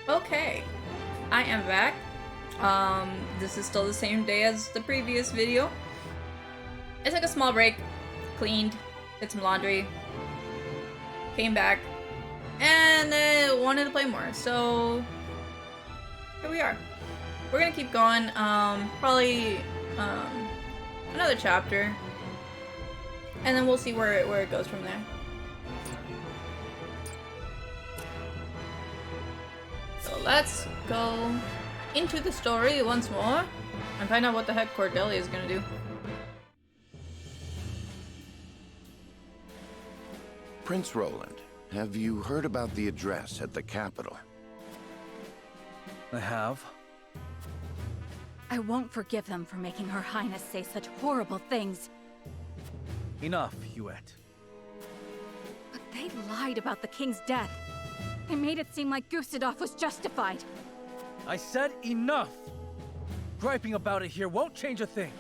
Okay, I am back. This is still the same day as the previous video. I took a small break, cleaned, did some laundry, came back, and wanted to play more, so here we are. We're gonna keep going, probably another chapter, and then we'll see where it goes from there. So let's go into the story once more and find out what the heck Cordelia is gonna do. Prince Roland, have you heard about the address at the capital? I have. I won't forgive them for making Her Highness say such horrible things. Enough, Huet. But they lied about the king's death. They made it seem like Gustave was justified. I said enough! Griping about it here won't change a thing.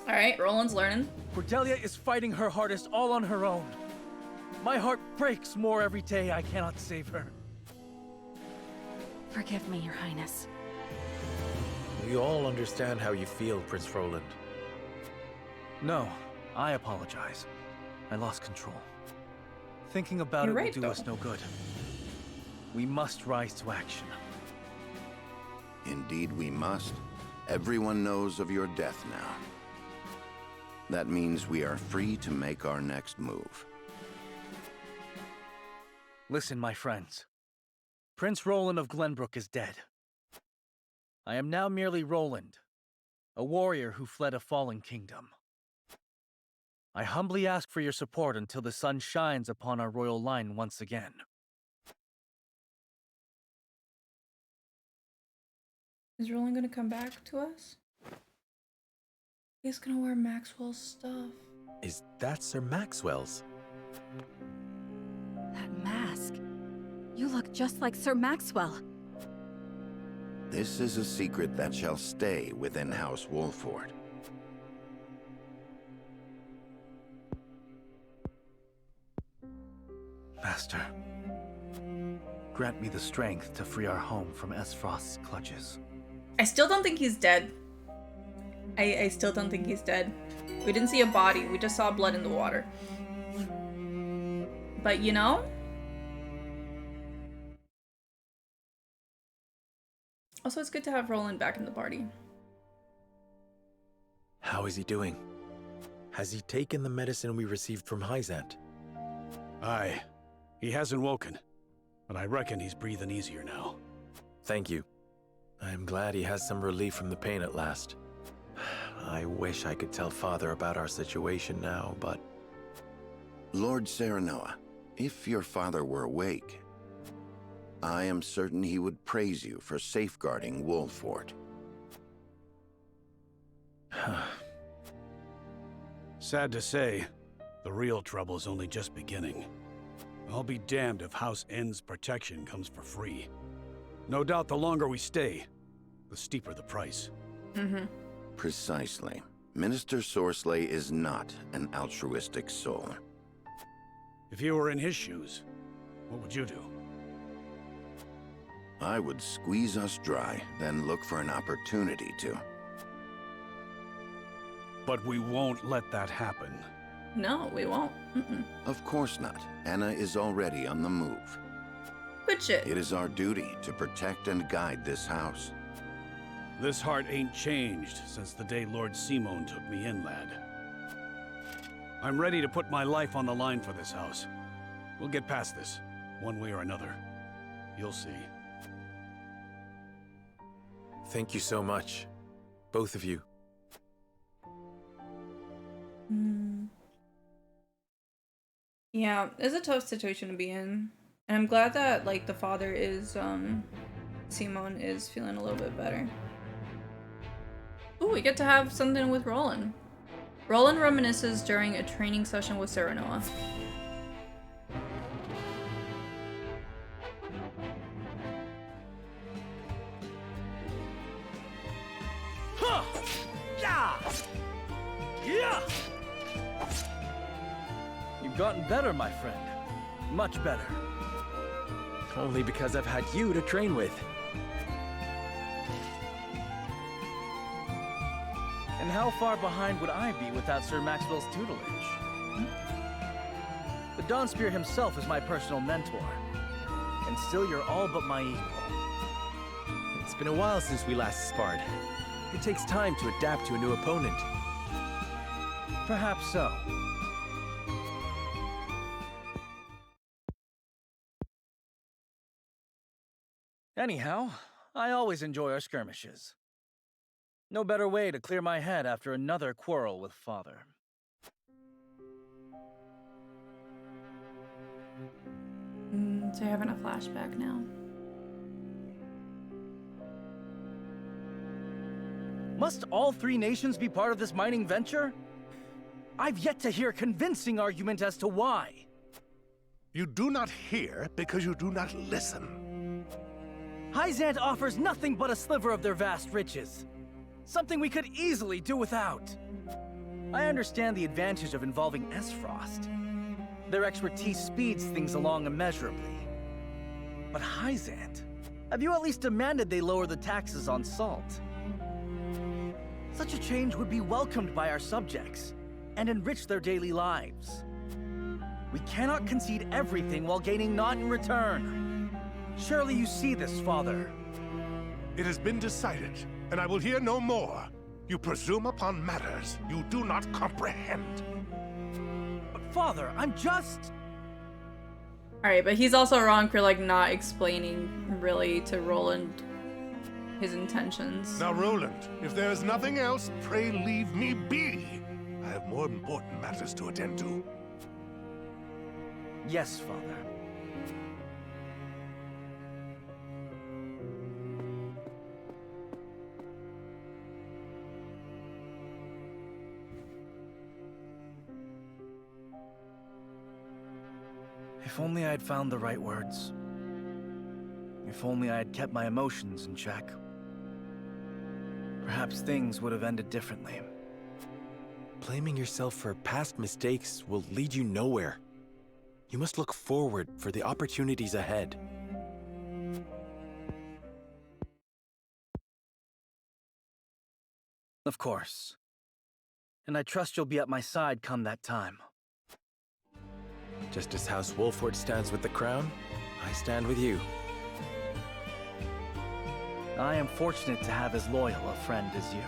Alright, Roland's learning. Cordelia is fighting her hardest all on her own. My heart breaks more every day I cannot save her. Forgive me, Your Highness. We all understand how you feel, Prince Roland. No, I apologize. I lost control. Thinking about You're it right, will do us no good. We must rise to action. Indeed we must. Everyone knows of your death now. That means we are free to make our next move. Listen, my friends. Prince Roland of Glenbrook is dead. I am now merely Roland, a warrior who fled a fallen kingdom. I humbly ask for your support until the sun shines upon our royal line once again. Is Roland gonna come back to us? He's gonna wear Maxwell's stuff. Is that Sir Maxwell's? That mask. You look just like Sir Maxwell. This is a secret that shall stay within House Wolford. Master, grant me the strength to free our home from Esfrost's clutches. I still don't think he's dead. I still don't think he's dead. We didn't see a body, we just saw blood in the water. But you know? Also, it's good to have Roland back in the party. How is he doing? Has he taken the medicine we received from Hyzant? Aye. He hasn't woken, but I reckon he's breathing easier now. Thank you. I am glad he has some relief from the pain at last. I wish I could tell Father about our situation now, but... Lord Serenoa, if your father were awake, I am certain he would praise you for safeguarding Wolford. Sad to say, the real trouble's only just beginning. I'll be damned if House N's protection comes for free. No doubt the longer we stay, the steeper the price. Mm-hmm. Precisely. Minister Sorsley is not an altruistic soul. If you were in his shoes, what would you do? I would squeeze us dry, then look for an opportunity to. But we won't let that happen. No, we won't. Mm-mm. Of course not. Anna is already on the move. Good shit. It is our duty to protect and guide this house. This heart ain't changed since the day Lord Simon took me in, lad. I'm ready to put my life on the line for this house. We'll get past this, one way or another. You'll see. Thank you so much. Both of you. Yeah, it's a tough situation to be in. And I'm glad that, like, the father is, Simon is feeling a little bit better. Ooh, we get to have something with Roland. Roland reminisces during a training session with Serenoa. Huh! Yeah! Yeah! You've gotten better, my friend. Much better. Only because I've had you to train with. And how far behind would I be without Sir Maxwell's tutelage? The Dawnspear himself is my personal mentor. And still you're all but my equal. It's been a while since we last sparred. It takes time to adapt to a new opponent. Perhaps so. Anyhow, I always enjoy our skirmishes. No better way to clear my head after another quarrel with Father. So you're having a flashback now. Must all three nations be part of this mining venture? I've yet to hear a convincing argument as to why. You do not hear because you do not listen. Hyzant offers nothing but a sliver of their vast riches. Something we could easily do without. I understand the advantage of involving S-Frost. Their expertise speeds things along immeasurably. But Hyzant, have you at least demanded they lower the taxes on salt? Such a change would be welcomed by our subjects and enrich their daily lives. We cannot concede everything while gaining naught in return. Surely you see this, Father. It has been decided, and I will hear no more. You presume upon matters you do not comprehend. But Father, I'm just... Alright, but he's also wrong for, like, not explaining, really, to Roland his intentions. Now, Roland, if there is nothing else, pray leave me be. I have more important matters to attend to. Yes, Father. If only I had found the right words. If only I had kept my emotions in check. Perhaps things would have ended differently. Blaming yourself for past mistakes will lead you nowhere. You must look forward for the opportunities ahead. Of course. And I trust you'll be at my side come that time. Just as House Wolford stands with the crown, I stand with you. I am fortunate to have as loyal a friend as you.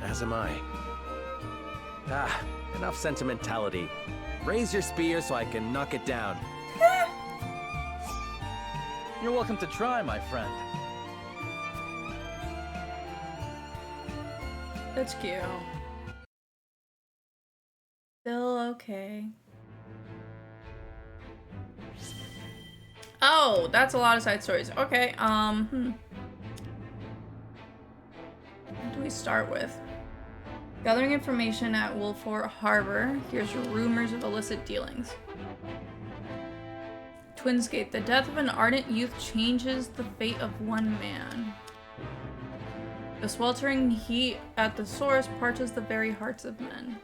As am I. Ah, enough sentimentality. Raise your spear so I can knock it down. You're welcome to try, my friend. That's cute. Still okay. Oh, that's a lot of side stories. Okay, What do we start with? Gathering information at Wolford Harbor. Here's rumors of illicit dealings. Twinsgate. The death of an ardent youth changes the fate of one man. The sweltering heat at the source parches the very hearts of men.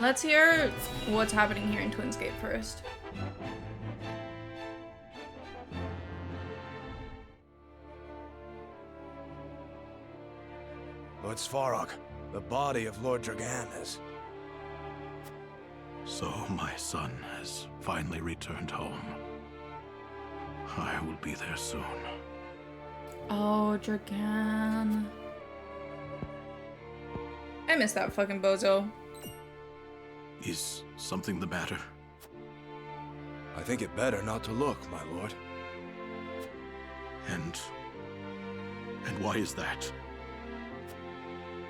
Let's hear what's happening here in Twinsgate first. Lord Svarog, the body of Lord Dragan is... So my son has finally returned home. I will be there soon. Oh, Dragan. I miss that fucking bozo. Is something the matter? I think it better not to look, my lord. And why is that?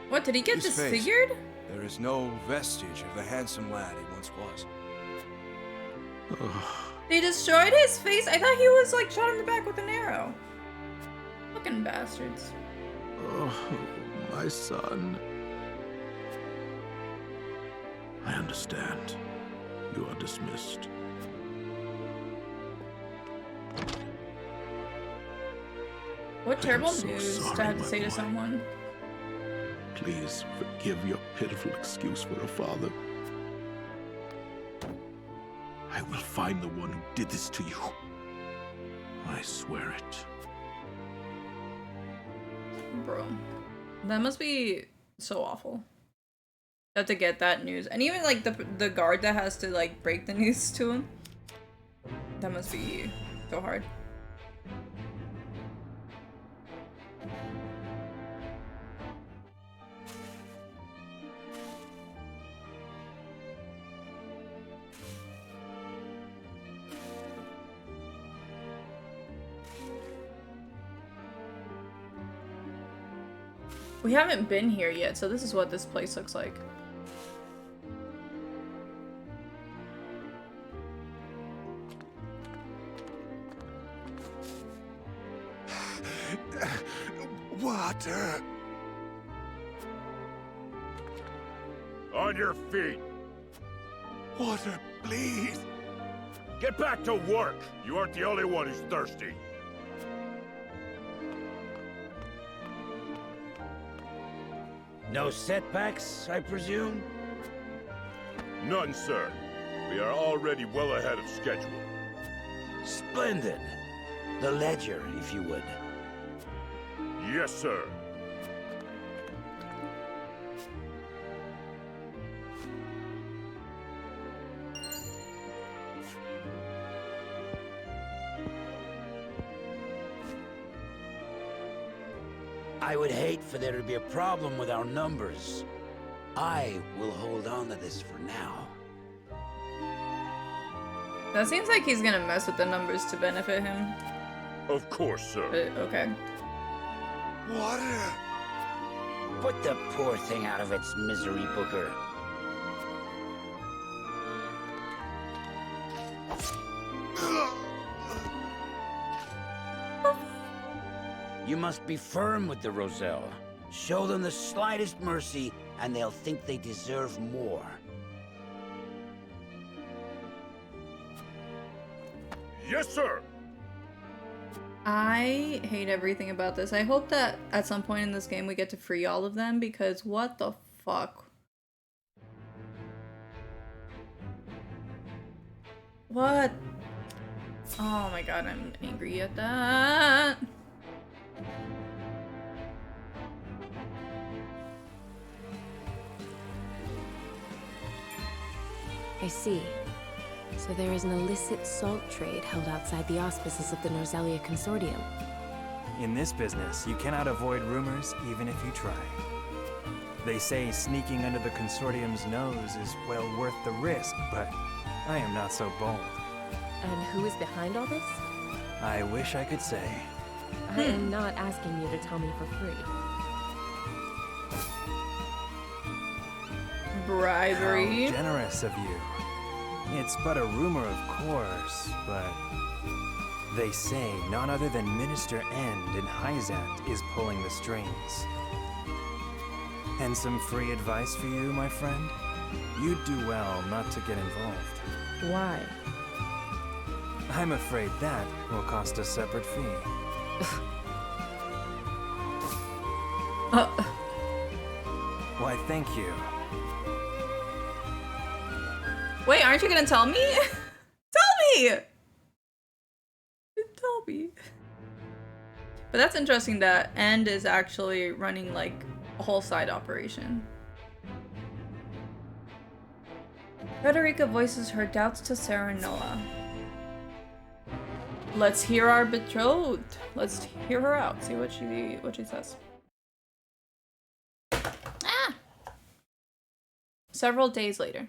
What, did he get His face. disfigured? There is no vestige of the handsome lad he once was. They destroyed his face? I thought he was like shot in the back with an arrow. Fucking bastards. Oh, my son. I understand. You are dismissed. What terrible so news to sorry, have to my say to boy. someone. Please forgive your pitiful excuse for a father. I will find the one who did this to you. I swear it. Bro, that must be so awful. You have to get that news, and even like the guard that has to like break the news to him. That must be so hard. We haven't been here yet, so this is what this place looks like. Water. On your feet! Water, please. Get back to work! You aren't the only one who's thirsty. No setbacks, I presume? None, sir. We are already well ahead of schedule. Splendid. The ledger, if you would. Yes, sir. I would hate for there to be a problem with our numbers. I will hold on to this for now. That seems like he's gonna mess with the numbers to benefit him. Of course, sir. But, okay. Water. Put the poor thing out of its misery, Booker. You must be firm with the Roselle. Show them the slightest mercy, and they'll think they deserve more. Yes, sir! I hate everything about this. I hope that at some point in this game we get to free all of them, because what the fuck? What? Oh my god, I'm angry at that. I see. So there is an illicit salt trade held outside the auspices of the Norzelia Consortium. In this business, you cannot avoid rumors even if you try. They say sneaking under the Consortium's nose is well worth the risk, but I am not so bold. And who is behind all this? I wish I could say. I am not asking you to tell me for free. Bribery. How generous of you. It's but a rumor, of course, but they say none other than Minister End in Hyzant is pulling the strings. And some free advice for you, my friend? You'd do well not to get involved. Why? I'm afraid that will cost a separate fee. Why, thank you. Wait, aren't you gonna tell me? Tell me! Tell me. But that's interesting that End is actually running like a whole side operation. Frederica voices her doubts to Serenoa. Let's hear our betrothed. Let's hear her out. See what she says. Ah! Several days later.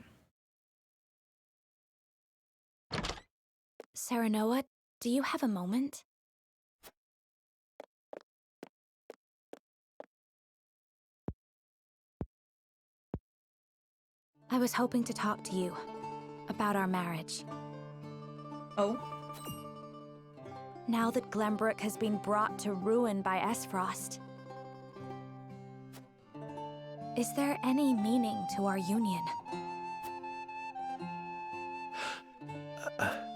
Serenoa, do you have a moment? I was hoping to talk to you about our marriage. Oh? Now that Glenbrook has been brought to ruin by Esfrost, is there any meaning to our union?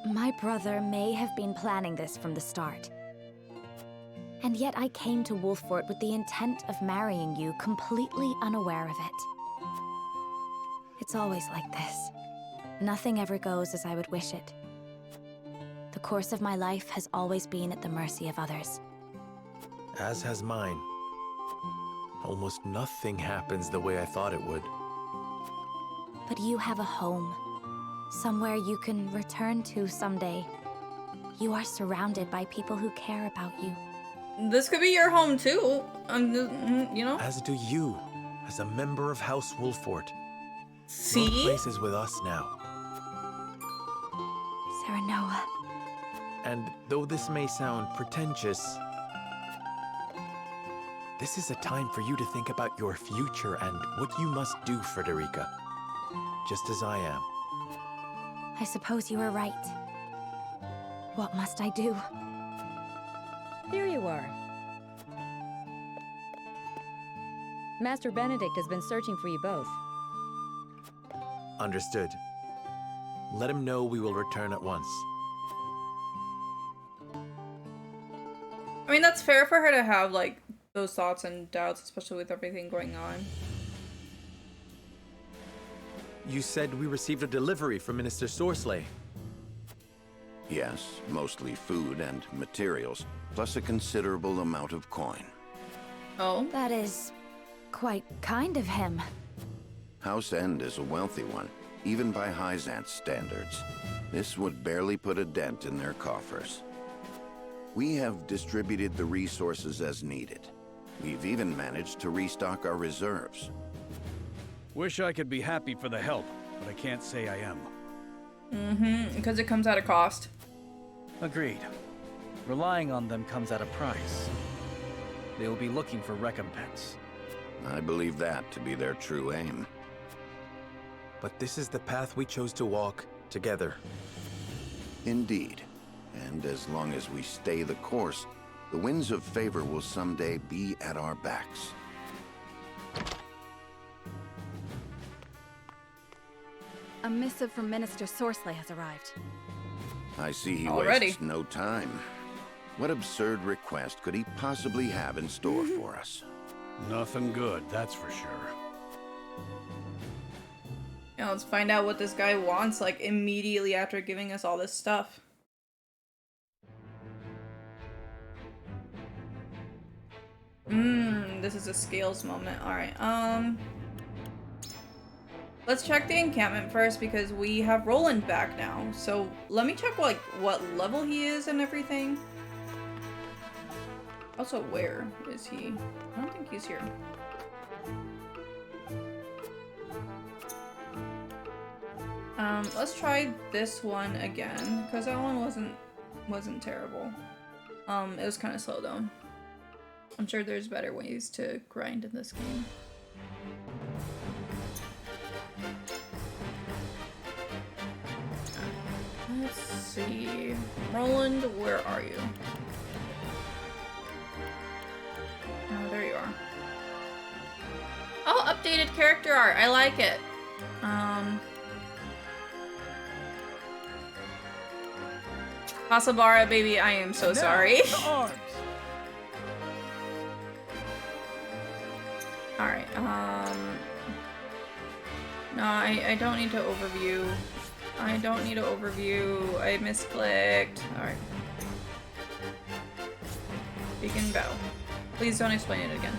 My brother may have been planning this from the start. And yet I came to Wolffort with the intent of marrying you, completely unaware of it. It's always like this. nothing ever goes as I would wish it. The course of my life has always been at the mercy of others. As has mine. Almost nothing happens the way I thought it would. But you have a home. Somewhere you can return to someday. You are surrounded by people who care about you. This could be your home too. You know? As do you, as a member of House Wolfort. See? Your place is with us now. Serenoa. And though this may sound pretentious, this is a time for you to think about your future and what you must do, Frederica. Just as I am. I suppose you are right. What must I do? Here you are. Master Benedict has been searching for you both. Understood. Let him know we will return at once. I mean, that's fair for her to have, like, those thoughts and doubts, especially with everything going on. You said we received a delivery from Minister Sorsley. Yes, mostly food and materials, plus a considerable amount of coin. Oh? That is quite kind of him. House End is a wealthy one, even by Hyzant's standards. This would barely put a dent in their coffers. We have distributed the resources as needed. We've even managed to restock our reserves. Wish I could be happy for the help, but I can't say I am. Because it comes at a cost. Agreed. Relying on them comes at a price. They will be looking for recompense. I believe that to be their true aim. But this is the path we chose to walk together. Indeed. And as long as we stay the course, the winds of favor will someday be at our backs. A missive from Minister Sorsley has arrived. I see he Already. wastes no time. What absurd request could he possibly have in store for us? Nothing good, that's for sure. Yeah, let's find out what this guy wants, like, immediately after giving us all this stuff. This is a scales moment. Alright, let's check the encampment first because we have Roland back now. So let me check, like, what level he is and everything. Also, where is he? I don't think he's here. Let's try this one again because that one wasn't terrible. It was kind of slow though. I'm sure there's better ways to grind in this game. Let's see. Roland, where are you? Oh, there you are. Oh, updated character art. I like it. Hasabara, baby, I am so sorry. Alright, no, I don't need to overview. I don't need to overview. I misclicked. Alright. Beacon bow. Please don't explain it again.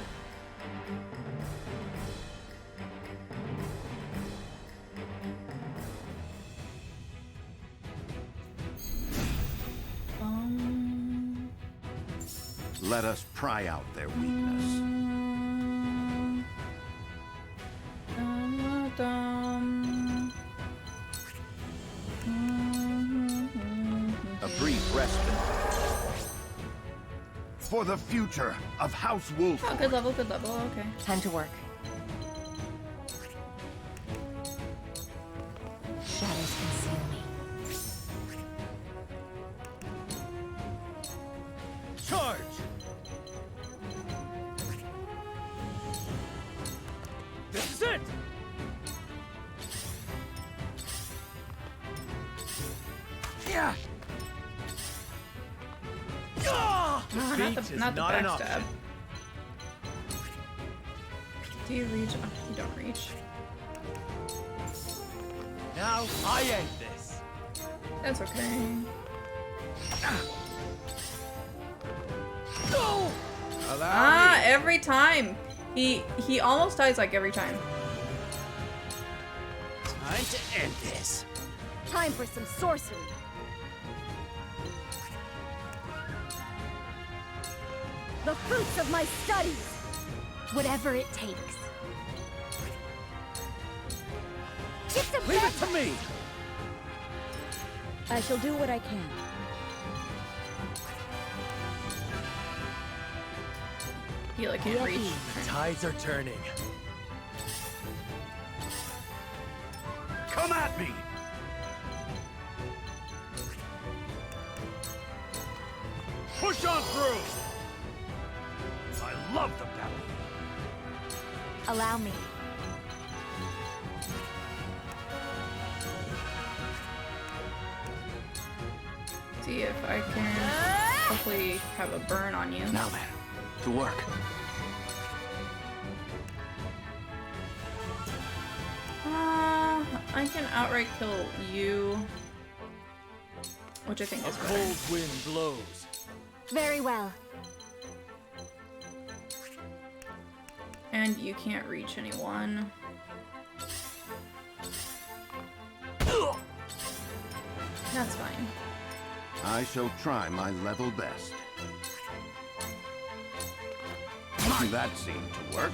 Let us pry out their weakness. A brief respite. For the future of House Wolf. Oh, good level, okay. Time to work. Shadows conceal me. Charge! This is it! Yeah! Not the backstab. Do you reach? Oh, you don't reach. Now I end this. That's okay. Go! Every time. He almost dies like every time. Time to end this. Time for some sorcery. The fruits of my studies. Whatever it takes. Leave it to me. I shall do what I can. Heal, can't reach. The tides are turning. Come at me! Push on through! I love the battle. Allow me. See if I can hopefully have a burn on you. Now then, to work. I can outright kill you, which I think is better. A cold wind blows. Very well. And you can't reach anyone. That's fine. I shall try my level best. That seemed to work.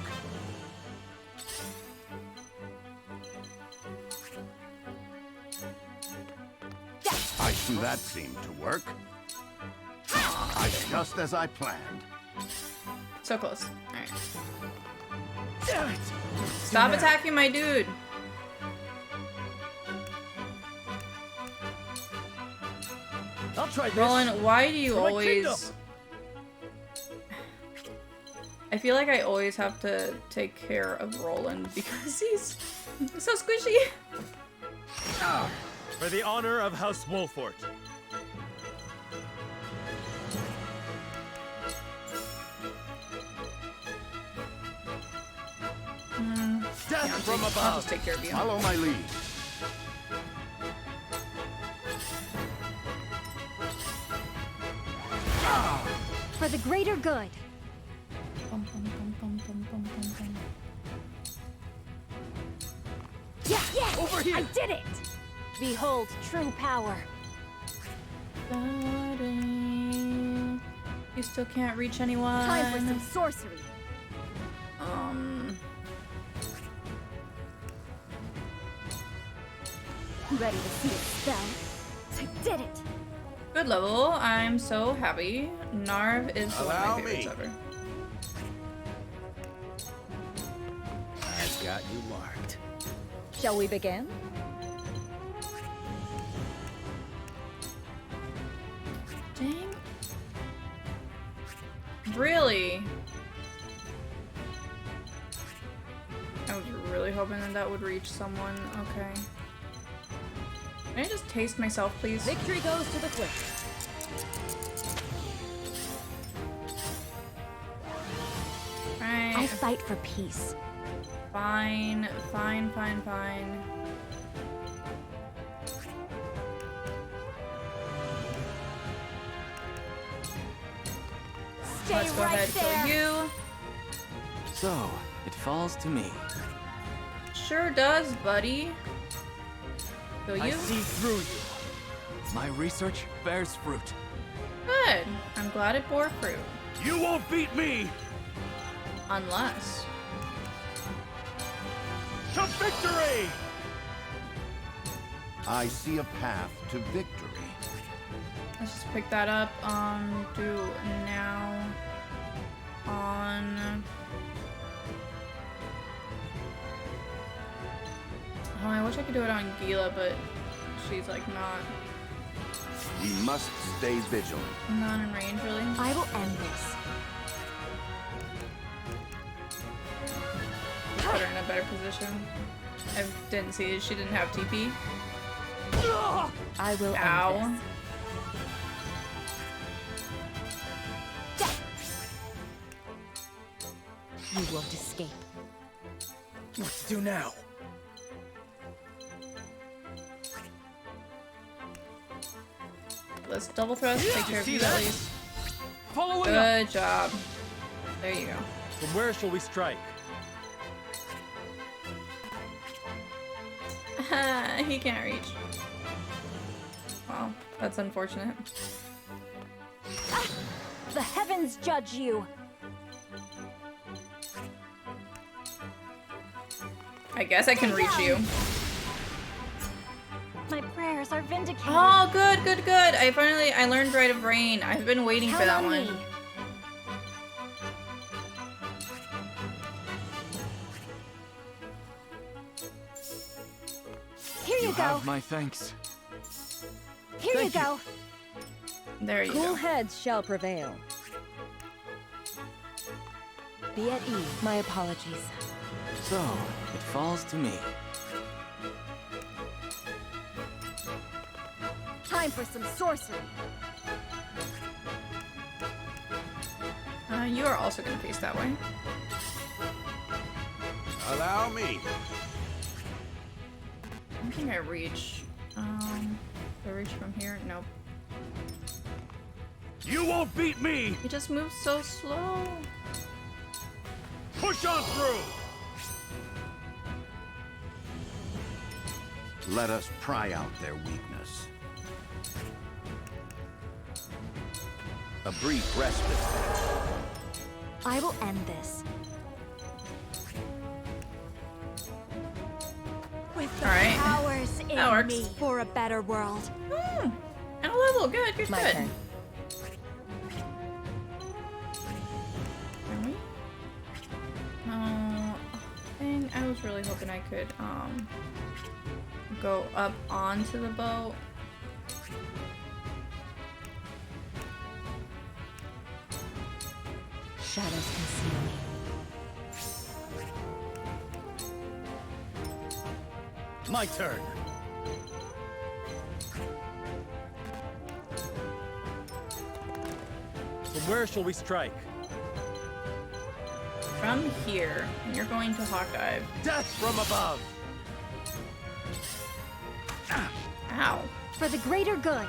That seemed to work. Just as I planned. So close. Alright. Damn it! Stop attacking my dude! I'll try this. Roland, why do you always... I feel like I always have to take care of Roland because he's so squishy. For the honor of House Wolfort. Death from above. I'll just take care of you. Follow my lead. For the greater good. Yeah! Over here! I did it! Behold true power. You still can't reach anyone. Time for some sorcery. Ready to see a spell? I did it! Good level. I'm so happy. Narv is one of my favorites ever. I've got you marked. Shall we begin? Dang. Really? I was really hoping that that would reach someone. Okay. Can I just taste myself, please? Victory goes to the quick. Right. I fight for peace. Fine, fine, fine, fine. Stay Let's go ahead and kill you. So, it falls to me. Sure does, buddy. Kill you. I see through you. My research bears fruit. Good. I'm glad it bore fruit. You won't beat me! Unless... To victory! I see a path to victory. Let's just pick that up. Do now. On... Oh, I wish I could do it on Gila, but she's like not... We must stay vigilant. Not in range, really. I will end this. Put her in a better position. I didn't see it. She didn't have TP. I will Ow. end this. You won't escape. What to do now? let's double thrust. Take care of you at least. Follow it Good job. There you go. From where shall we strike? He can't reach. Wow, that's unfortunate. Ah, the heavens judge you. I guess I can reach you. My prayers are vindicated. Oh, good, good, good. I learned Rite of Rain. I've been waiting for that one. Here you go. Have my thanks. Here you go. There you Cool go. heads shall prevail. Be at ease. My apologies. So, it falls to me. Time for some sorcery. You are also gonna face that way. Allow me. I think I reach. Do I reach from here? Nope. You won't beat me! He just moves so slow. Push on through! Let us pry out their weakness. A brief respite. I will end this. With the Alright. powers in That works. me for a better world. And a level. Good, good, My good. turn. Can we? No. Dang, I was really hoping I could, go up onto the boat. Shadows conceal me. My turn. From where shall we strike? From here, and you're going to Hawkeye. Death from above! Ow. For the greater good.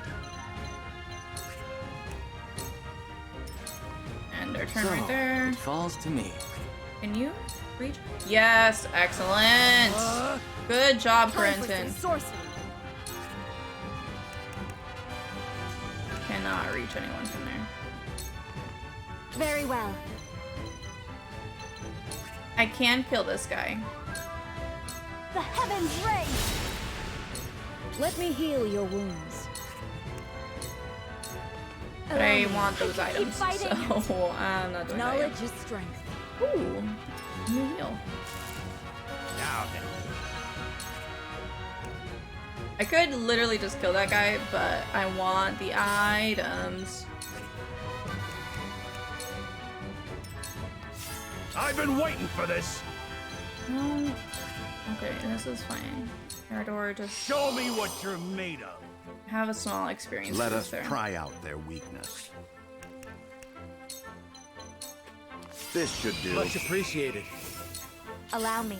And their turn right there. It falls to me. Can you reach? Yes, excellent. Good job, Time for Brenton. some sorcery. Cannot reach anyone from there. Very well. I can kill this guy. The heavens raise. Let me heal your wounds. But I want those I can keep items, fighting. so I'm not doing that. Knowledge is strength. Yet. Ooh, new heal. Now then. I could literally just kill that guy, but I want the items. I've been waiting for this. Okay, this is fine. Ardor, just Show me what you're made of. have a small experience. Let with us there. pry out their weakness. This should do. Much appreciated. Allow me.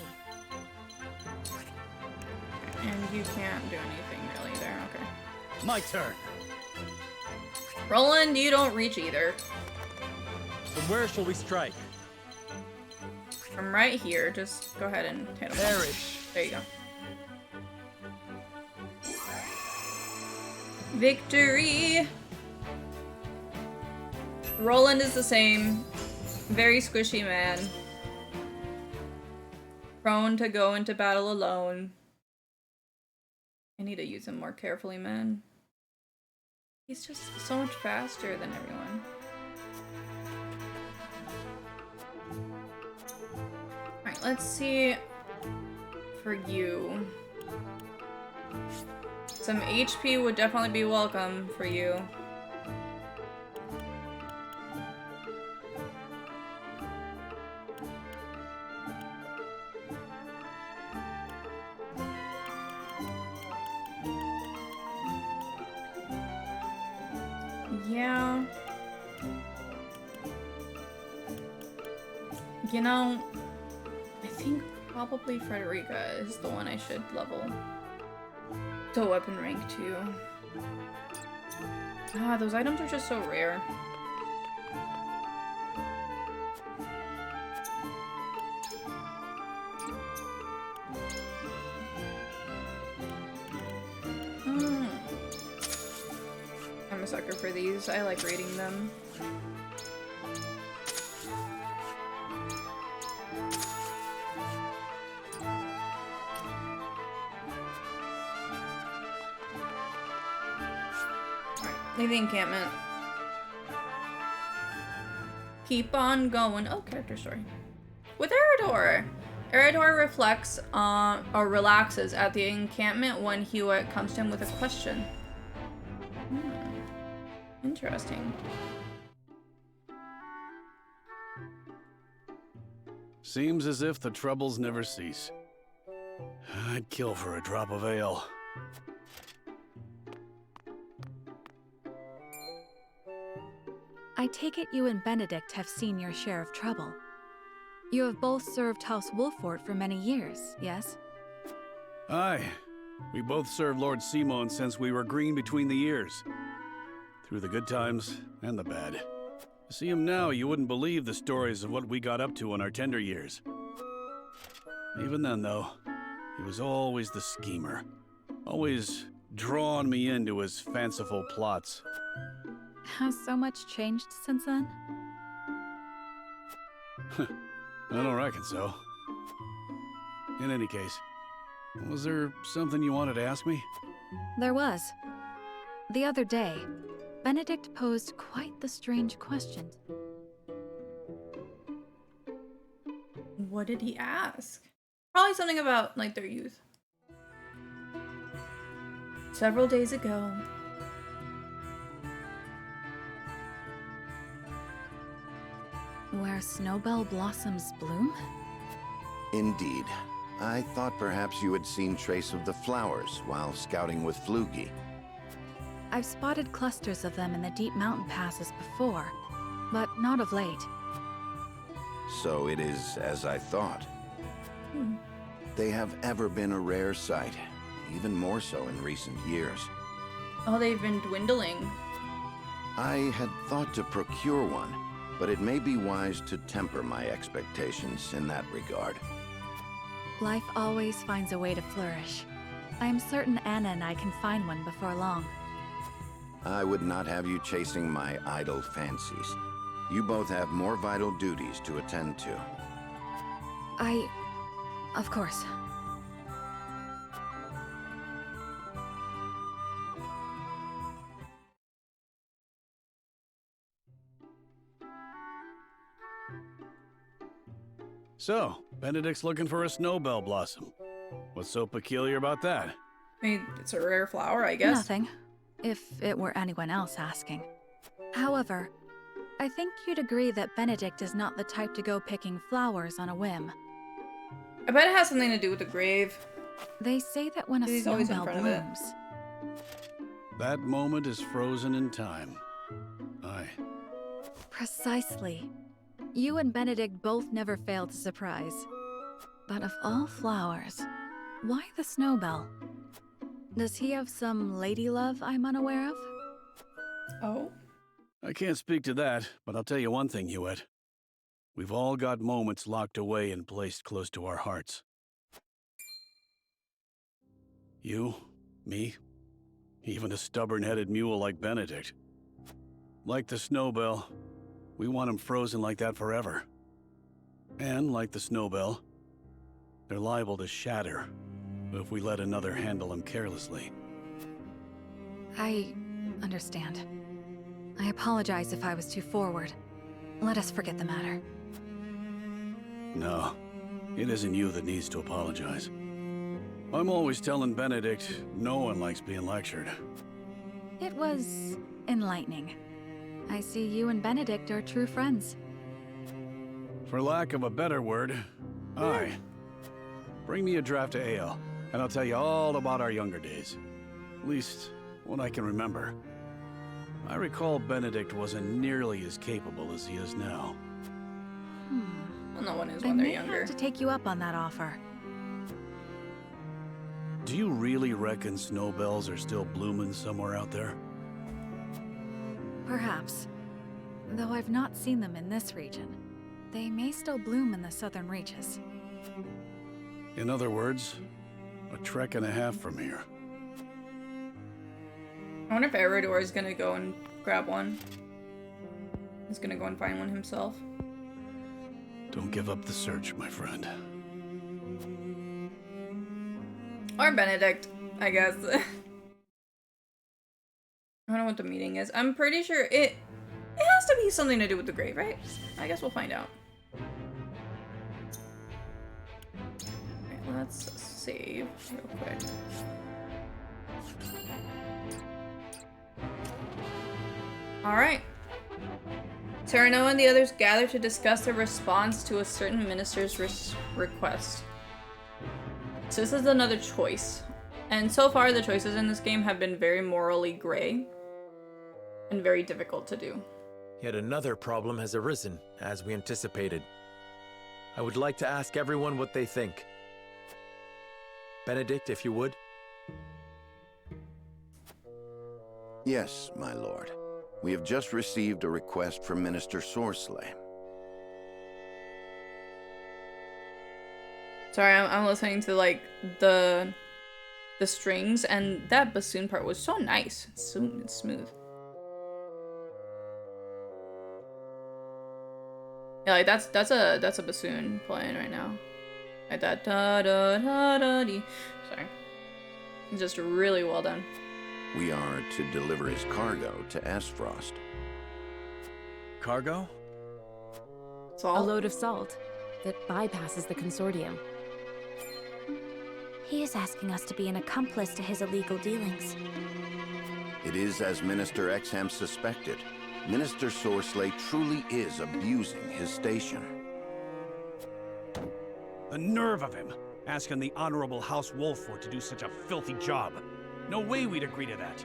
And you can't do anything really there. Okay. My turn. Roland, you don't reach either. From where shall we strike? From right here, just go ahead and hit him. Perish. There you go. Victory! Roland is the same. Very squishy man. Prone to go into battle alone. I need to use him more carefully, man. He's just so much faster than everyone. Alright, let's see for you. Some HP would definitely be welcome for you. Yeah. You know, I think probably Frederica is the one I should level to weapon rank 2. Ah, those items are just so rare. I'm a sucker for these. I like reading them. Leave the encampment. Keep on going. Oh, character story. With Eridor. Eridor reflects on or relaxes at the encampment when Hewitt comes to him with a question. Interesting. Seems as if the troubles never cease. I'd kill for a drop of ale. I take it you and Benedict have seen your share of trouble. You have both served House Wolfort for many years, yes? Aye. We both served Lord Simon since we were green between the ears. Through the good times and the bad. To see him now, you wouldn't believe the stories of what we got up to in our tender years. Even then, though, he was always the schemer. Always drawing me into his fanciful plots. Has so much changed since then? I don't reckon so. In any case, was there something you wanted to ask me? There was. The other day, Benedict posed quite the strange question. What did he ask? Probably something about, like, their youth. Several days ago. Where snowbell blossoms bloom? Indeed. I thought perhaps you had seen trace of the flowers while scouting with Flugy. I've spotted clusters of them in the deep mountain passes before, but not of late. So it is as I thought. They have ever been a rare sight, even more so in recent years. Oh, they've been dwindling. I had thought to procure one, but it may be wise to temper my expectations in that regard. Life always finds a way to flourish. I am certain Anna and I can find one before long. I would not have you chasing my idle fancies. You both have more vital duties to attend to. Of course. So, Benedict's looking for a snowbell blossom. What's so peculiar about that? I mean, it's a rare flower, I guess. Nothing, if it were anyone else asking. However, I think you'd agree that Benedict is not the type to go picking flowers on a whim. I bet it has something to do with the grave. They say that when a snowbell blooms... That moment is frozen in time. Aye. Precisely. You and Benedict both never fail to surprise. But of all flowers, why the snowbell? Does he have some lady love I'm unaware of? Oh? I can't speak to that, but I'll tell you one thing, Hewitt. We've all got moments locked away and placed close to our hearts. You, me, even a stubborn-headed mule like Benedict. Like the snowbell, we want him frozen like that forever. And like the snowbell, they're liable to shatter if we let another handle him carelessly. I understand. I apologize if I was too forward. Let us forget the matter. No, it isn't you that needs to apologize. I'm always telling Benedict no one likes being lectured. It was enlightening. I see you and Benedict are true friends. For lack of a better word, aye. Bring me a draft of ale, and I'll tell you all about our younger days. At least, what I can remember. I recall Benedict wasn't nearly as capable as he is now. Well, no one is I when they're may younger. have to take you up on that offer. Do you really reckon snowbells are still blooming somewhere out there? Perhaps. Though I've not seen them in this region. They may still bloom in the southern reaches. In other words, a trek and a half from here. I wonder if Eridor is gonna go and grab one. He's gonna go and find one himself. Don't give up the search, my friend. Or Benedict, I guess. I don't know what the meeting is. I'm pretty sure it has to be something to do with the grave, right? I guess we'll find out. Alright, let's save real quick. Alright. Cyrano and the others gather to discuss their response to a certain minister's request. So this is another choice. And so far the choices in this game have been very morally gray and very difficult to do. Yet another problem has arisen, as we anticipated. I would like to ask everyone what they think. Benedict, if you would. Yes, my lord. We have just received a request from Minister Sorsley. Sorry, I'm listening to like the strings, and that bassoon part was so nice. It's smooth. Yeah, like that's a bassoon playing right now. Like that da da da da dee. Sorry. Just really well done. We are to deliver his cargo to Esfrost. Cargo? Salt? A load of salt that bypasses the consortium. He is asking us to be an accomplice to his illegal dealings. It is as Minister Exham suspected. Minister Sorsley truly is abusing his station. The nerve of him, asking the Honorable House Wolford to do such a filthy job. No way we'd agree to that.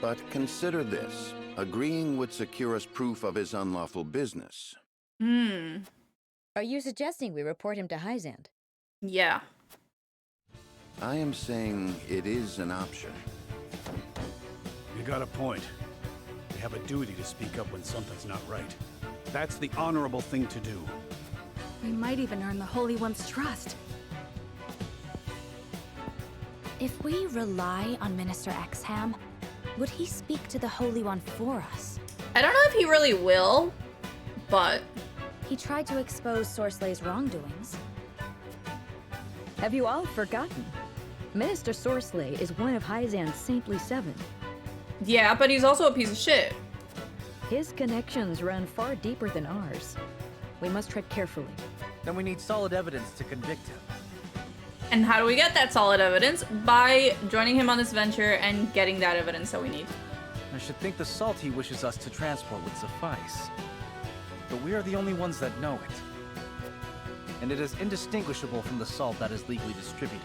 But consider this. Agreeing would secure us proof of his unlawful business. Are you suggesting we report him to Hyzant? Yeah. I am saying it is an option. You got a point. We have a duty to speak up when something's not right. That's the honorable thing to do. We might even earn the Holy One's trust. If we rely on Minister Exham, would he speak to the Holy One for us? I don't know if he really will, but... He tried to expose Sorsley's wrongdoings. Have you all forgotten? Minister Sorsley is one of Hyzant's saintly 7. Yeah, but he's also a piece of shit. His connections run far deeper than ours. We must tread carefully. Then we need solid evidence to convict him. And how do we get that solid evidence? By joining him on this venture and getting that evidence that we need. I should think the salt he wishes us to transport would suffice. But we are the only ones that know it. And it is indistinguishable from the salt that is legally distributed.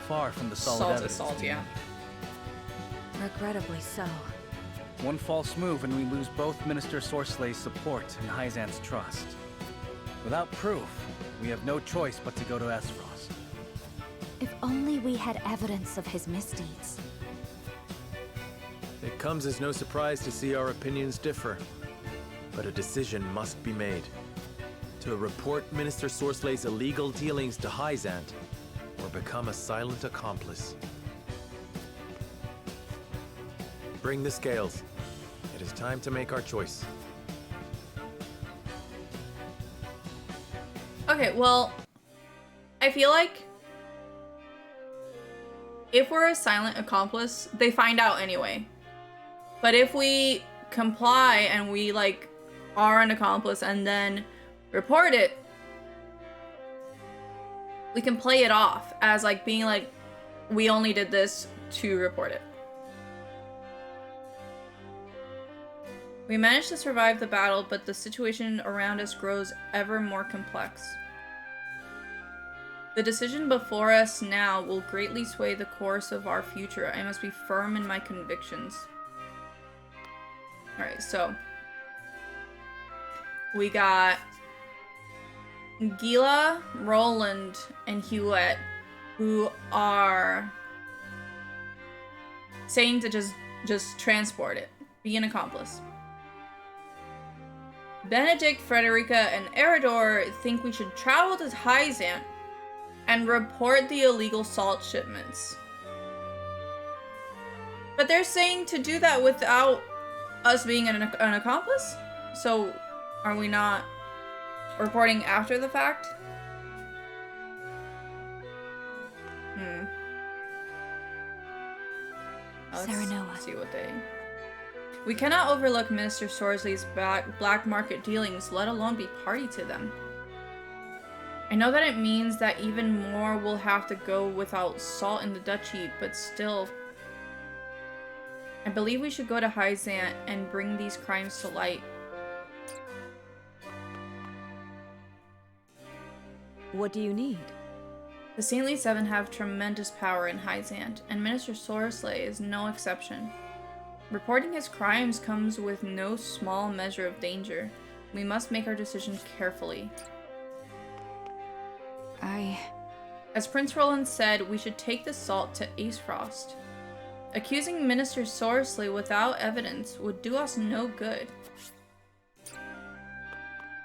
Far from the solid evidence. Salt is salt, yeah. Regrettably so. One false move and we lose both Minister Sorsley's support and Hyzant's trust. Without proof, we have no choice but to go to Esfrost. If only we had evidence of his misdeeds. It comes as no surprise to see our opinions differ. But a decision must be made. To report Minister Sorsley's illegal dealings to Hyzant, or become a silent accomplice. Bring the scales. It is time to make our choice. Okay, well, I feel like if we're a silent accomplice, they find out anyway. But if we comply and we, like, are an accomplice and then report it, we can play it off as, like, being like, we only did this to report it. We managed to survive the battle, but the situation around us grows ever more complex. The decision before us now will greatly sway the course of our future. I must be firm in my convictions. Alright, so we got Gila, Roland, and Huette, who are saying to just transport it. Be an accomplice. Benedict, Frederica, and Eridor think we should travel to Hyzant and report the illegal salt shipments. But they're saying to do that without us being an accomplice? So, are we not reporting after the fact? Let's see what they... We cannot overlook Minister Sorsley's black market dealings, let alone be party to them. I know that it means that even more will have to go without salt in the duchy, but still... I believe we should go to Hyzant and bring these crimes to light. What do you need? The Saintly Seven have tremendous power in Hyzant, and Minister Sorsley is no exception. Reporting his crimes comes with no small measure of danger. We must make our decisions carefully. As Prince Roland said, we should take the salt to Acefrost. Accusing Minister Sorsley without evidence would do us no good.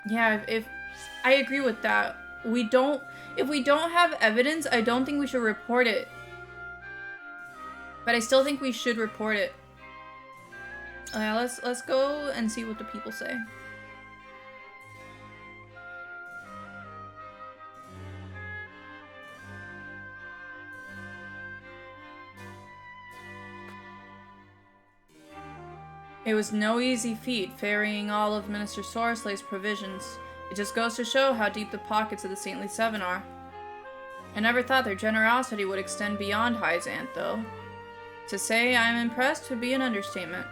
Yeah, if I agree with that. If we don't have evidence, I don't think we should report it. But I still think we should report it. Let's go and see what the people say. It was no easy feat ferrying all of Minister Sorsley's provisions. It just goes to show how deep the pockets of the Saintly Seven are. I never thought their generosity would extend beyond Hyzant, though. To say I'm impressed would be an understatement.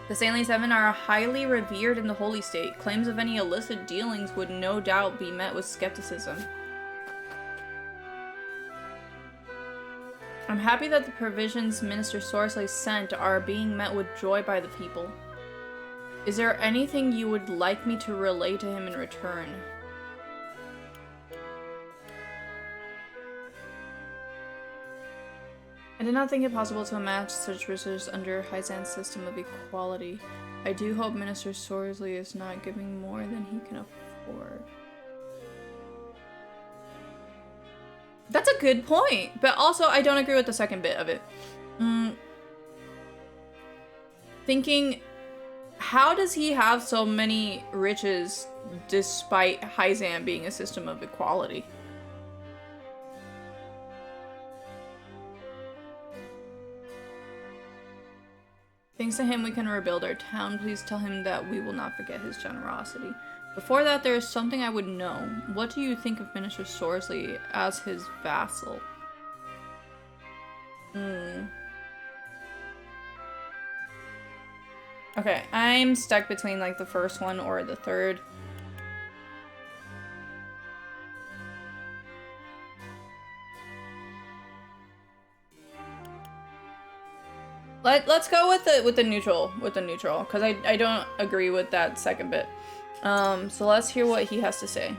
The Saintly Seven are highly revered in the Holy State. Claims of any illicit dealings would no doubt be met with skepticism. I'm happy that the provisions Minister Sorsley sent are being met with joy by the people. Is there anything you would like me to relay to him in return? I did not think it possible to match such riches under Hyzant's system of equality. I do hope Minister Sorsley is not giving more than he can afford. That's a good point, but also I don't agree with the second bit of it. Thinking, how does he have so many riches despite Hyzant being a system of equality? Thanks to him, we can rebuild our town. Please tell him that we will not forget his generosity. Before that, there is something I would know. What do you think of Minister Sorsley as his vassal? Okay, I'm stuck between like the first one or the third. Let's go with the neutral, because I don't agree with that second bit. So let's hear what he has to say.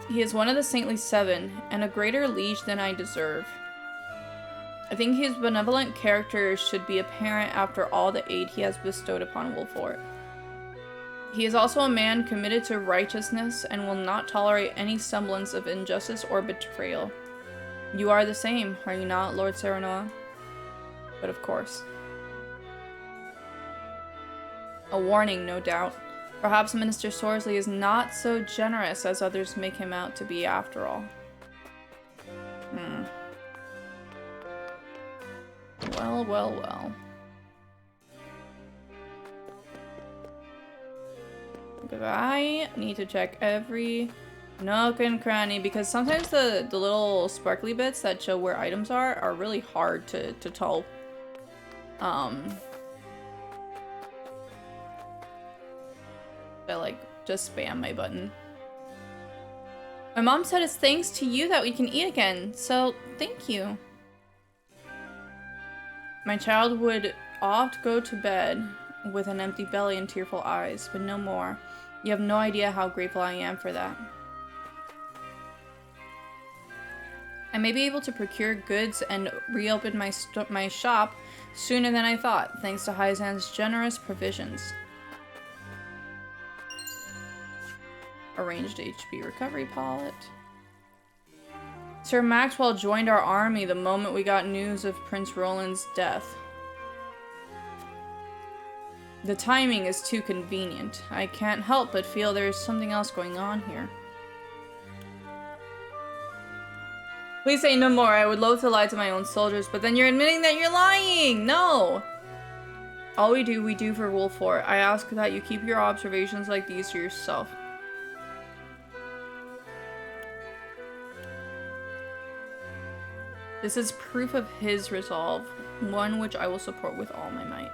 He is one of the Saintly Seven, and a greater liege than I deserve. I think his benevolent character should be apparent after all the aid he has bestowed upon Wolfort. He is also a man committed to righteousness and will not tolerate any semblance of injustice or betrayal. You are the same, are you not, Lord Serenoa? But of course. A warning, no doubt. Perhaps Minister Sorsley is not so generous as others make him out to be after all. Well. Because I need to check every nook and cranny, because sometimes the little sparkly bits that show where items are really hard to tell. I like just spam my button. My mom said it's thanks to you that we can eat again, so thank you. My child would oft go to bed with an empty belly and tearful eyes, but no more. You have no idea how grateful I am for that. I may be able to procure goods and reopen my shop sooner than I thought, thanks to Hyzan's generous provisions. Arranged HP recovery pallet. Sir Maxwell joined our army the moment we got news of Prince Roland's death. The timing is too convenient. I can't help but feel there's something else going on here. Please say no more. I would loathe to lie to my own soldiers, but then you're admitting that you're lying! No! All we do for Rule 4. I ask that you keep your observations like these to yourself. This is proof of his resolve, one which I will support with all my might.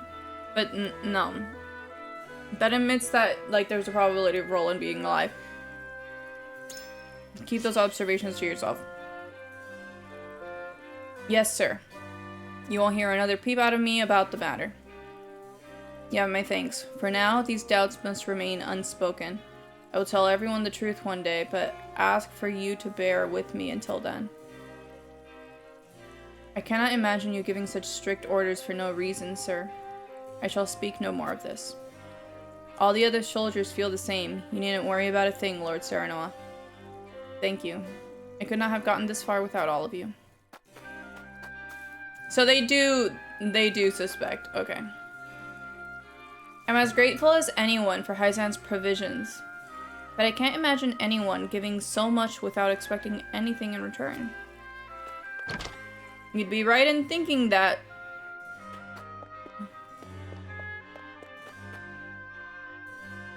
But no. That admits that, like, there's a probability of Roland being alive. Keep those observations to yourself. Yes, sir. You won't hear another peep out of me about the matter. You have my thanks. For now, these doubts must remain unspoken. I will tell everyone the truth one day, but ask for you to bear with me until then. I cannot imagine you giving such strict orders for no reason, sir. I shall speak no more of this. All the other soldiers feel the same. You needn't worry about a thing, Lord Serenoa. Thank you. I could not have gotten this far without all of you. So they do suspect. Okay. I'm as grateful as anyone for Hyzan's provisions, but I can't imagine anyone giving so much without expecting anything in return. You'd be right in thinking that.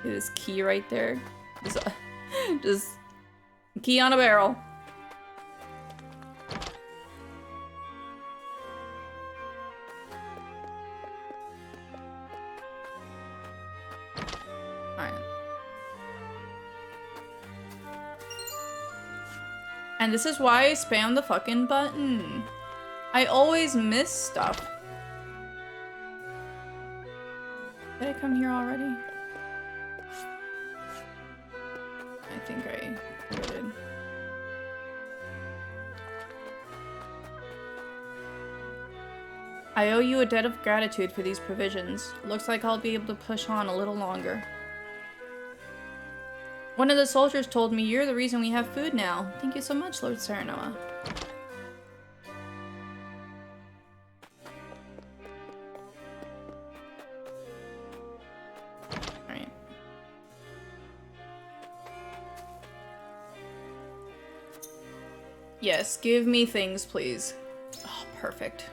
This key right there. Just key on a barrel. And this is why I spam the fucking button. I always miss stuff. Did I come here already? I think I did. I owe you a debt of gratitude for these provisions. Looks like I'll be able to push on a little longer. One of the soldiers told me you're the reason we have food now. Thank you so much, Lord Serenoa. Alright. Yes, give me things, please. Oh, perfect.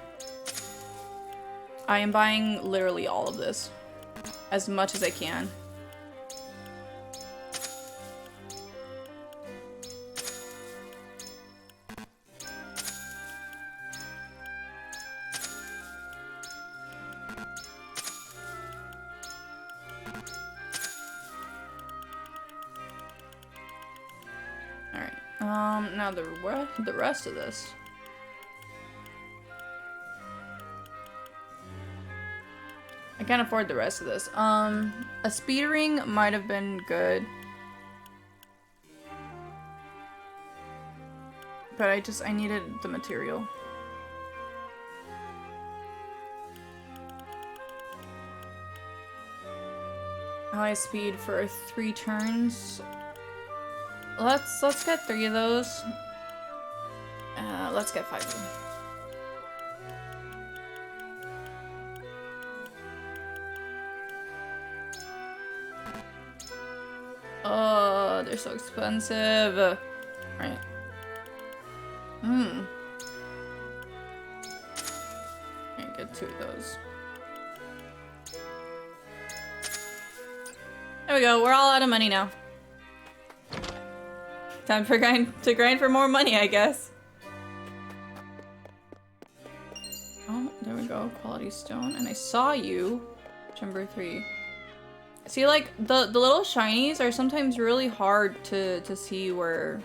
I am buying literally all of this. As much as I can. Now the rest of this. I can't afford the rest of this. A speed ring might have been good. But I needed the material. High speed for 3 turns. Let's get 3 of those. Let's get 5 of them. Oh, they're so expensive. Right. Can't get 2 of those. There we go. We're all out of money now. Time for to grind for more money, I guess. Oh, there we go. Quality stone. And I saw you. Chamber 3. See, like, the little shinies are sometimes really hard to see where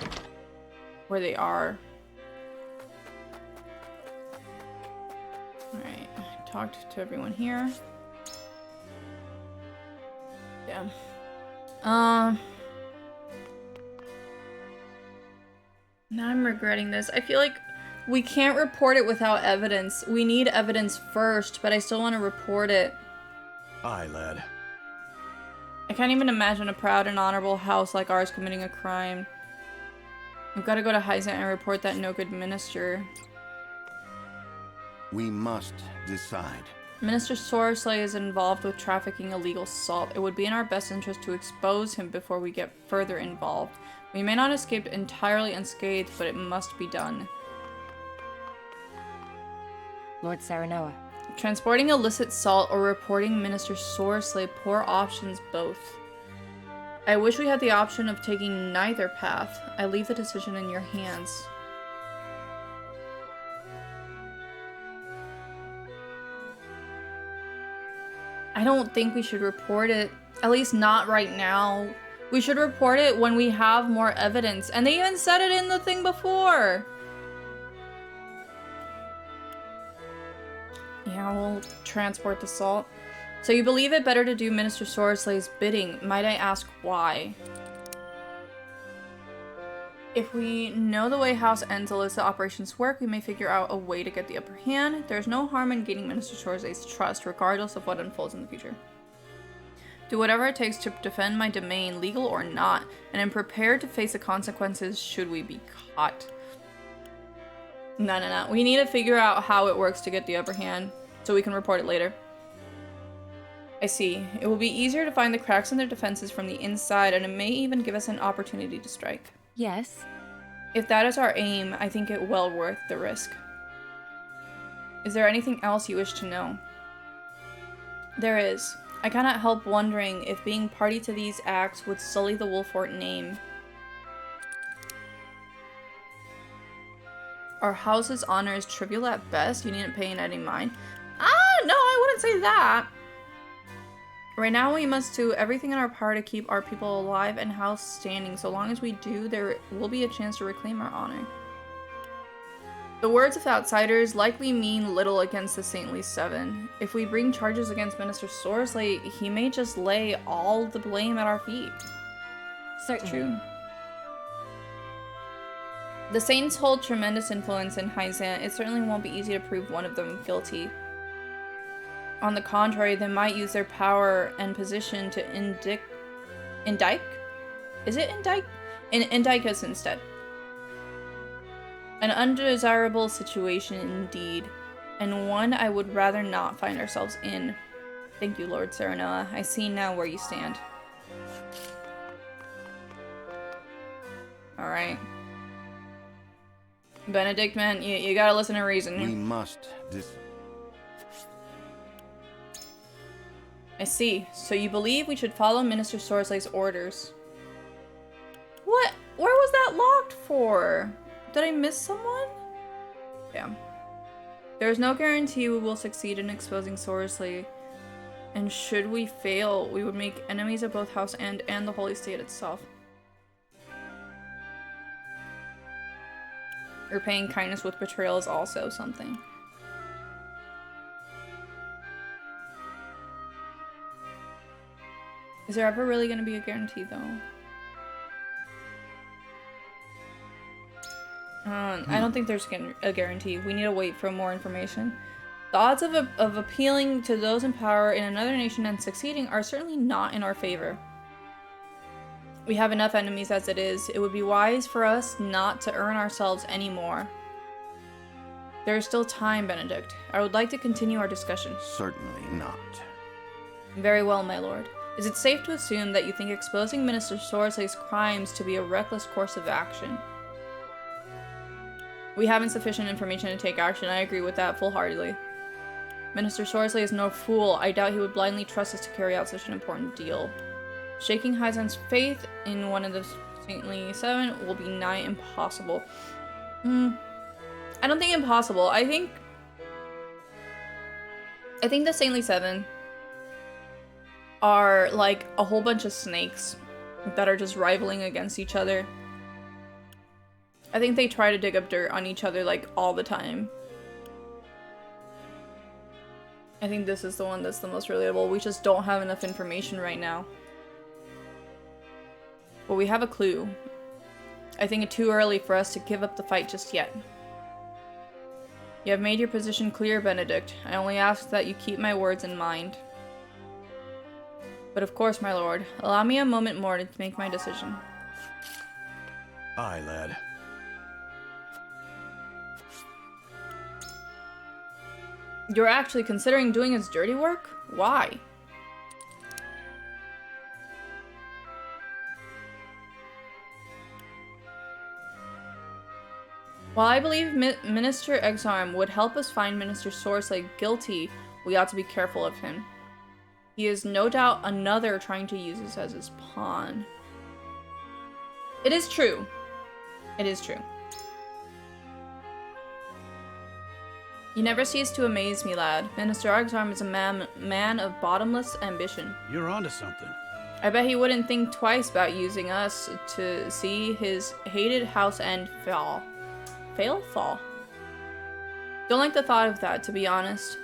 they are. Alright. Talked to everyone here. Yeah. Now I'm regretting this. I feel like We can't report it without evidence. We need evidence first, but I still want to report it. Aye, lad. I can't even imagine a proud and honorable house like ours committing a crime. We've got to go to Hyzant and report that no good minister. We must decide. Minister Sorsley is involved with trafficking illegal salt. It would be in our best interest to expose him before we get further involved. We may not escape entirely unscathed, but it must be done. Lord Saranoa. Transporting illicit salt or reporting Minister Sorsley, poor options both. I wish we had the option of taking neither path. I leave the decision in your hands. I don't think we should report it. At least not right now. We should report it when we have more evidence. And they even said it in the thing before. Yeah, we'll transport the salt. So you believe it better to do Minister Sorsley's bidding. Might I ask why? If we know the way House End's illicit operations work, we may figure out a way to get the upper hand. There's no harm in gaining Minister Sorsley's trust, regardless of what unfolds in the future. Do whatever it takes to defend my domain, legal or not, and am prepared to face the consequences should we be caught. No. We need to figure out how it works to get the upper hand, so we can report it later. I see. It will be easier to find the cracks in their defenses from the inside, and it may even give us an opportunity to strike. Yes. If that is our aim, I think it well worth the risk. Is there anything else you wish to know? There is. I cannot help wondering if being party to these acts would sully the Wolfort name. Our house's honor is trivial at best. You needn't pay any mind. No, I wouldn't say that. Right now, we must do everything in our power to keep our people alive and house standing. So long as we do, there will be a chance to reclaim our honor. The words of outsiders likely mean little against the Saintly Seven. If we bring charges against Minister Sorsley, he may just lay all the blame at our feet. Certainly. True. The Saints hold tremendous influence in Hyzant. It certainly won't be easy to prove one of them guilty. On the contrary, they might use their power and position to indict? Is it indict? Indict us instead. An undesirable situation indeed, and one I would rather not find ourselves in. Thank you, Lord Saranoa. I see now where you stand. Alright. Benedict, man, you gotta listen to reason. We must I see. So you believe we should follow Minister Sorsley's orders. What? Where was that locked for? Did I miss someone? Damn. There is no guarantee we will succeed in exposing Sorsley. And should we fail, we would make enemies of both House End and the Holy State itself. Repaying kindness with betrayal is also something. Is there ever really going to be a guarantee, though? I don't think there's a guarantee. We need to wait for more information. The odds of appealing to those in power in another nation and succeeding are certainly not in our favor. We have enough enemies as it is. It would be wise for us not to earn ourselves any more. There is still time, Benedict. I would like to continue our discussion. Certainly not. Very well, my lord. Is it safe to assume that you think exposing Minister Sorsley's crimes to be a reckless course of action? We haven't sufficient information to take action. I agree with that full-heartedly. Minister Sorsley is no fool. I doubt he would blindly trust us to carry out such an important deal. Shaking Hyzant's faith in one of the Saintly Seven will be nigh impossible. I don't think impossible. I think the Saintly Seven are like a whole bunch of snakes that are just rivaling against each other. I think they try to dig up dirt on each other like all the time. I think this is the one that's the most relatable. We just don't have enough information right now. But we have a clue. I think it's too early for us to give up the fight just yet. You have made your position clear, Benedict. I only ask that you keep my words in mind. But of course, my lord, allow me a moment more to make my decision. Aye, lad. You're actually considering doing his dirty work? Why? While I believe Minister Exarm would help us find Minister Sorsley guilty, we ought to be careful of him. He is no doubt another trying to use us as his pawn. It is true. It is true. You never cease to amaze me, lad. Minister Exarm is a man of bottomless ambition. You're onto something. I bet he wouldn't think twice about using us to see his hated house end fall. Fall? Don't like the thought of that, to be honest.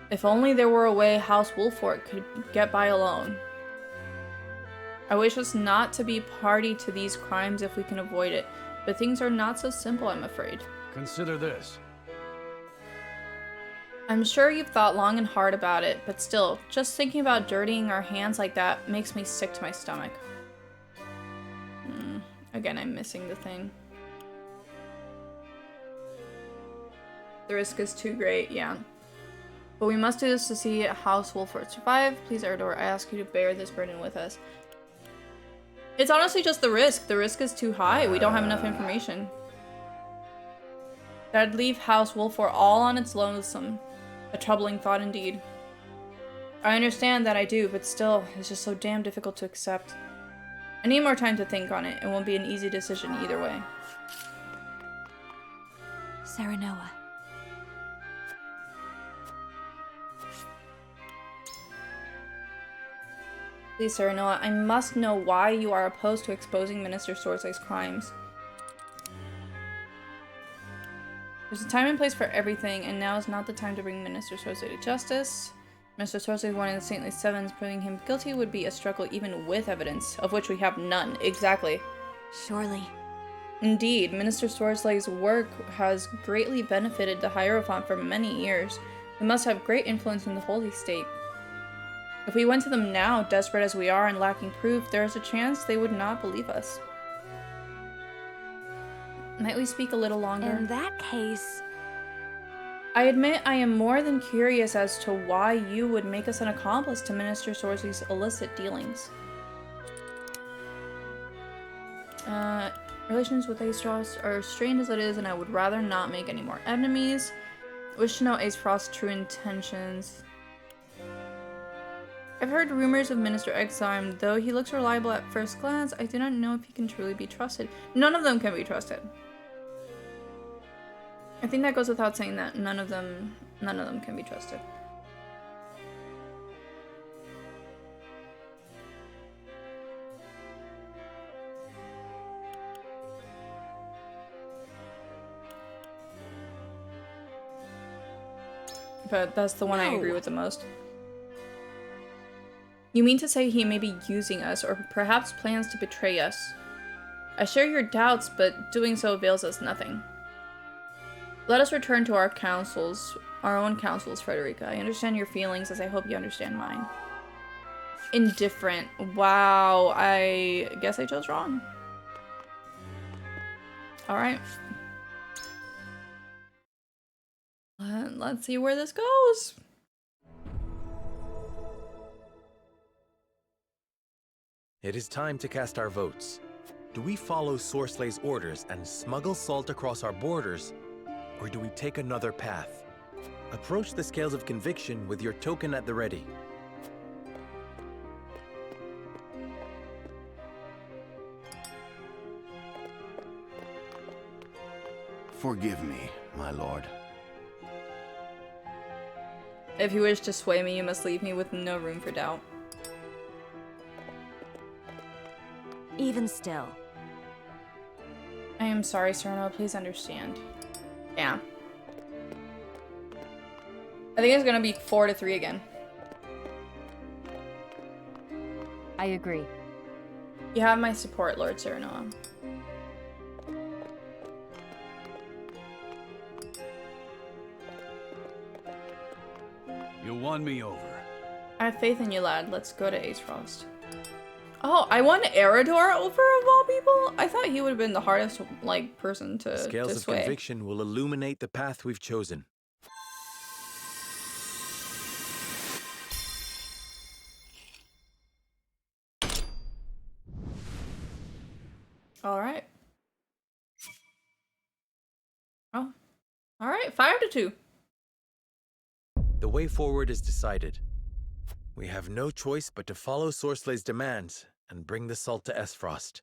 If only there were a way House Wolfort could get by alone. I wish us not to be party to these crimes if we can avoid it, but things are not so simple, I'm afraid. Consider this. I'm sure you've thought long and hard about it, but still, just thinking about dirtying our hands like that makes me sick to my stomach. Again, I'm missing the thing. The risk is too great, yeah. But we must do this to see House Wolfort survive. Please, Erdor, I ask you to bear this burden with us. It's honestly just the risk. The risk is too high. We don't have enough information. That'd leave House Wolfort all on its lonesome. A troubling thought indeed. I understand that I do, but still, it's just so damn difficult to accept. I need more time to think on it. It won't be an easy decision either way. Serenoa. Please, Serenoa, I must know why you are opposed to exposing Minister Sorsley's crimes. There's a time and place for everything, and now is not the time to bring Minister Sorsley to justice. Minister Sorsley, one of the Saintly Sevens, proving him guilty would be a struggle even with evidence, of which we have none. Exactly. Surely. Indeed, Minister Sorsley's work has greatly benefited the Hierophant for many years. He must have great influence in the Holy State. If we went to them now, desperate as we are and lacking proof, there is a chance they would not believe us. Might we speak a little longer? In that case... I admit I am more than curious as to why you would make us an accomplice to Minister Sorsley's illicit dealings. Relations with Aesfrost are strained as it is, and I would rather not make any more enemies. Wish to know Aesfrost's true intentions. I've heard rumors of Minister Exarm. Though he looks reliable at first glance, I do not know if he can truly be trusted. None of them can be trusted. I think that goes without saying that none of them can be trusted. But that's the one I agree with the most. You mean to say he may be using us, or perhaps plans to betray us? I share your doubts, but doing so avails us nothing. Let us return to our councils, our own councils, Frederica. I understand your feelings, as I hope you understand mine. Indifferent. Wow, I guess I chose wrong. Alright. Let's see where this goes. It is time to cast our votes. Do we follow Sorsley's orders and smuggle salt across our borders, or do we take another path? Approach the scales of conviction with your token at the ready. Forgive me, my lord. If you wish to sway me, you must leave me with no room for doubt. Even still. I am sorry, Sereno. Please understand. Yeah. I think it's gonna be 4-3 again. I agree. You have my support, Lord Serenoa. You won me over. I have faith in you, lad. Let's go to Ace Frost. Oh, I won Eridor over of all people? I thought he would have been the hardest, like, person to sway. Scales of conviction will illuminate the path we've chosen. Alright. Oh. Alright, 5-2. The way forward is decided. We have no choice but to follow Sorslay's demands and bring the salt to Esfrost.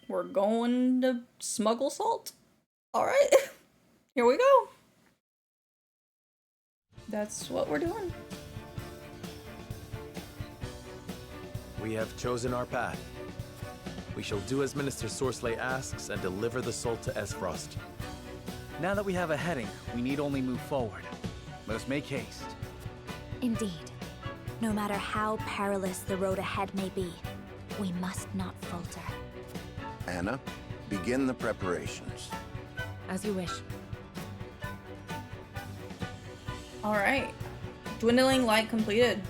We're going to smuggle salt? Alright. Here we go. That's what we're doing. We have chosen our path. We shall do as Minister Sorsley asks and deliver the salt to Esfrost. Now that we have a heading, we need only move forward. Let us make haste. Indeed. No matter how perilous the road ahead may be, we must not falter. Anna, begin the preparations. As you wish. Alright. Dwindling light completed.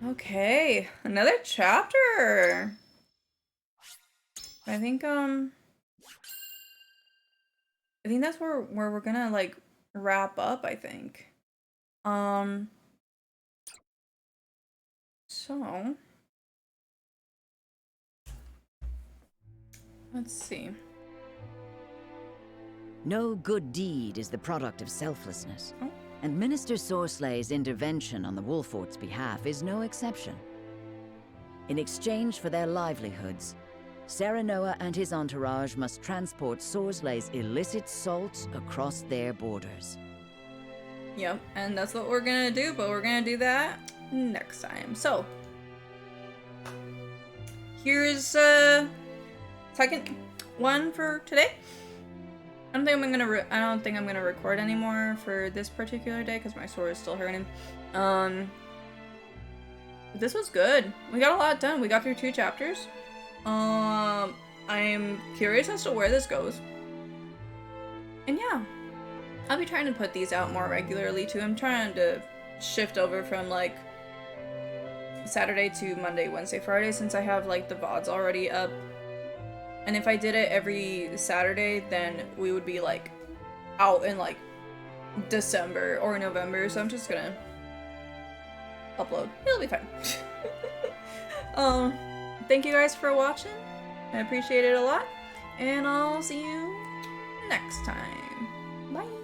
Okay, another chapter. I think that's where we're gonna like wrap up, I think. So let's see. No good deed is the product of selflessness. Oh. And Minister Sorslay's intervention on the Wolfort's behalf is no exception. In exchange for their livelihoods, Serenoa and his entourage must transport Sorslay's illicit salt across their borders. Yep, and that's what we're gonna do, but we're gonna do that next time. So, here's second one for today. I don't think I'm gonna record anymore for this particular day because my sword is still hurting. But this was good. We got a lot done. We got through 2 chapters. I'm curious as to where this goes. And yeah, I'll be trying to put these out more regularly too. I'm trying to shift over from like Saturday to Monday, Wednesday, Friday since I have like the VODs already up. And if I did it every Saturday, then we would be like out in like December or November. So I'm just gonna upload. It'll be fine. Thank you guys for watching. I appreciate it a lot. And I'll see you next time. Bye.